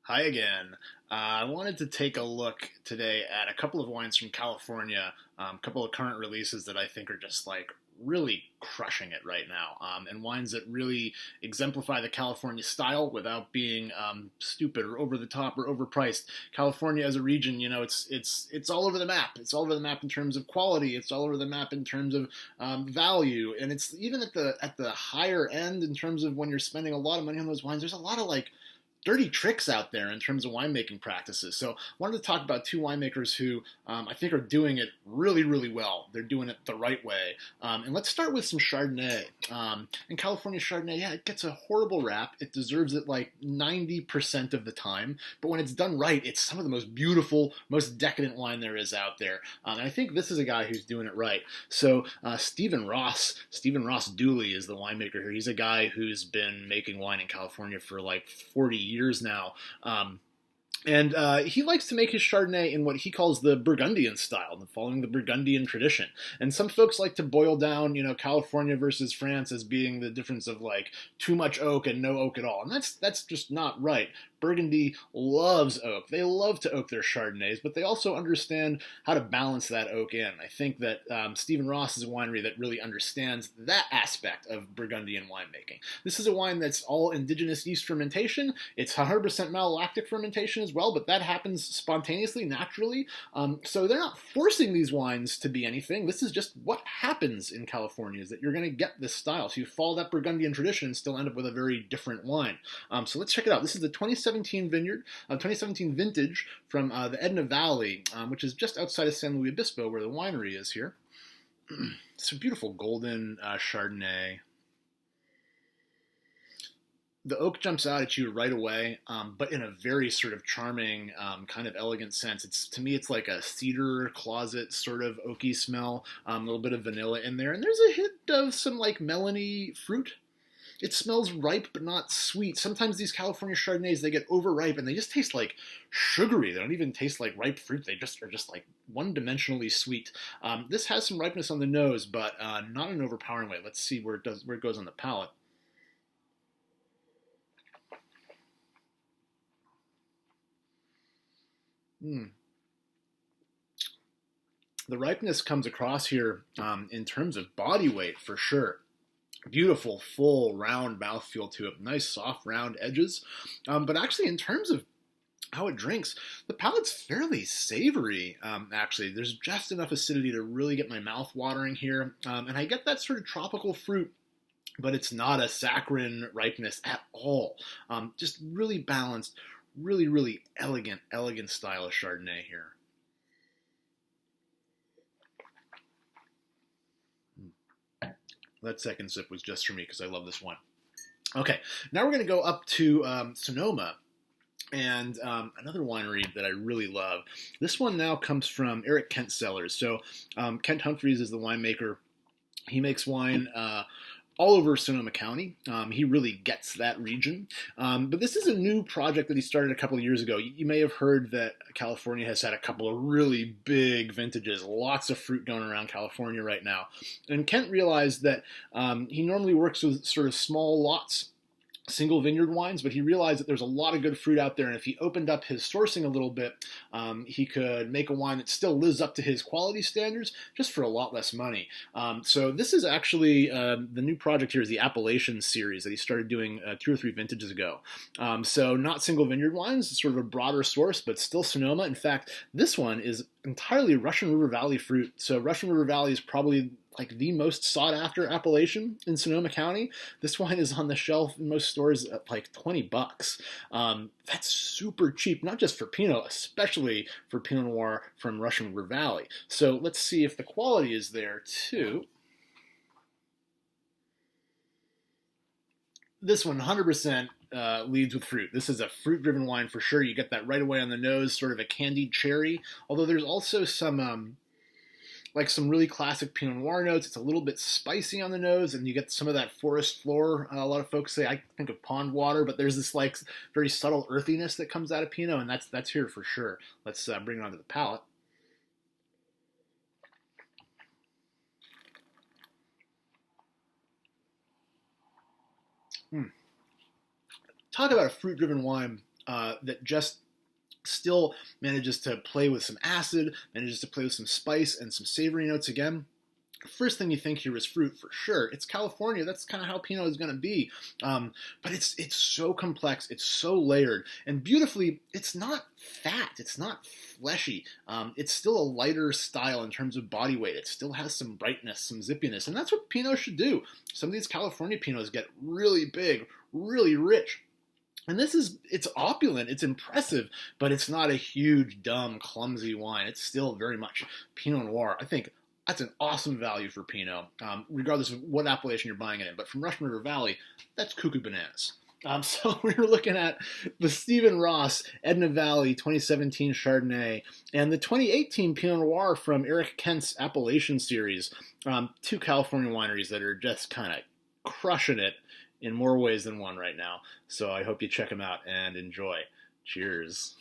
Hi again. I wanted to take a look today at a couple of wines from California, a couple of current releases that I think are just like really crushing it right now, and wines that really exemplify the California style without being stupid or over the top or overpriced. California as a region, it's all over the map. It's all over the map in terms of quality. It's all over the map in terms of value, and it's even at the higher end in terms of when you're spending a lot of money on those wines. There's a lot of like dirty tricks out there in terms of winemaking practices. So I wanted to talk about two winemakers who I think are doing it really, really well. They're doing it the right way. And let's start with some Chardonnay. And California Chardonnay, yeah, it gets a horrible rap. It deserves it like 90% of the time. But when it's done right, it's some of the most beautiful, most decadent wine there is out there. And I think this is a guy who's doing it right. So Stephen Ross Dooley is the winemaker here. He's a guy who's been making wine in California for like 40 years now. And he likes to make his Chardonnay in what he calls the Burgundian style, following the Burgundian tradition. And some folks like to boil down, California versus France as being the difference of like too much oak and no oak at all. And that's just not right. Burgundy loves oak. They love to oak their Chardonnays, but they also understand how to balance that oak in. I think that Stephen Ross is a winery that really understands that aspect of Burgundian winemaking. This is a wine that's all indigenous yeast fermentation. It's 100% malolactic fermentation as well, but that happens spontaneously, naturally. So they're not forcing these wines to be anything. This is just what happens in California, is that you're going to get this style. So you follow that Burgundian tradition and still end up with a very different wine. So let's check it out. This is the 2017 vintage from the Edna Valley, which is just outside of San Luis Obispo, where the winery is here. It's a beautiful golden Chardonnay. The oak jumps out at you right away, but in a very sort of charming, kind of elegant sense. To me, it's like a cedar closet sort of oaky smell, a little bit of vanilla in there, and there's a hint of some like melony fruit. It smells ripe but not sweet. Sometimes these California Chardonnays, they get overripe and they just taste like sugary. They don't even taste like ripe fruit. They just are just like one-dimensionally sweet. This has some ripeness on the nose, but not in an overpowering way. Let's see where it goes on the palate. The ripeness comes across here in terms of body weight for sure. Beautiful, full, round mouthfeel to it. Nice, soft, round edges. But actually, in terms of how it drinks, the palate's fairly savory, actually. There's just enough acidity to really get my mouth watering here. And I get that sort of tropical fruit, but it's not a saccharine ripeness at all. Just really balanced, really, really elegant style of Chardonnay here. That second sip was just for me because I love this one. Okay, now we're going to go up to Sonoma, and another winery that I really love. This one now comes from Eric Kent Cellars. So Kent Humphreys is the winemaker. He makes wine all over Sonoma County. He really gets that region. But this is a new project that he started a couple of years ago. You may have heard that California has had a couple of really big vintages, lots of fruit going around California right now. And Kent realized that he normally works with sort of small lots, single vineyard wines, but he realized that there's a lot of good fruit out there, and if he opened up his sourcing a little bit, he could make a wine that still lives up to his quality standards, just for a lot less money. So this is actually, the new project here is the Appellation Series that he started doing 2 or 3 vintages ago. So not single vineyard wines, it's sort of a broader source, but still Sonoma. In fact, this one is entirely Russian River Valley fruit. So Russian River Valley is probably like the most sought after appellation in Sonoma County. This wine is on the shelf in most stores at like $20. That's super cheap, not just for Pinot, especially for Pinot Noir from Russian River Valley. So let's see if the quality is there too. This one 100% leads with fruit. This is a fruit-driven wine for sure. You get that right away on the nose, sort of a candied cherry, although there's also some like some really classic Pinot Noir notes. It's a little bit spicy on the nose, and you get some of that forest floor. A lot of folks say, I think of pond water, but there's this like very subtle earthiness that comes out of Pinot, and that's here for sure. Let's bring it onto the palate. Talk about a fruit-driven wine. that just still manages to play with some acid, manages to play with some spice and some savory notes again. First thing you think here is fruit for sure. It's California. That's kind of how Pinot is going to be. But it's so complex. It's so layered. And beautifully, it's not fat. It's not fleshy. It's still a lighter style in terms of body weight. It still has some brightness, some zippiness. And that's what Pinot should do. Some of these California Pinots get really big, really rich. And it's opulent, it's impressive, but it's not a huge, dumb, clumsy wine. It's still very much Pinot Noir. I think that's an awesome value for Pinot, regardless of what appellation you're buying it in. But from Russian River Valley, that's cuckoo bananas. So we were looking at the Stephen Ross Edna Valley 2017 Chardonnay and the 2018 Pinot Noir from Eric Kent's Appellation Series. Two California wineries that are just kind of crushing it in more ways than one right now. So I hope you check them out and enjoy. Cheers.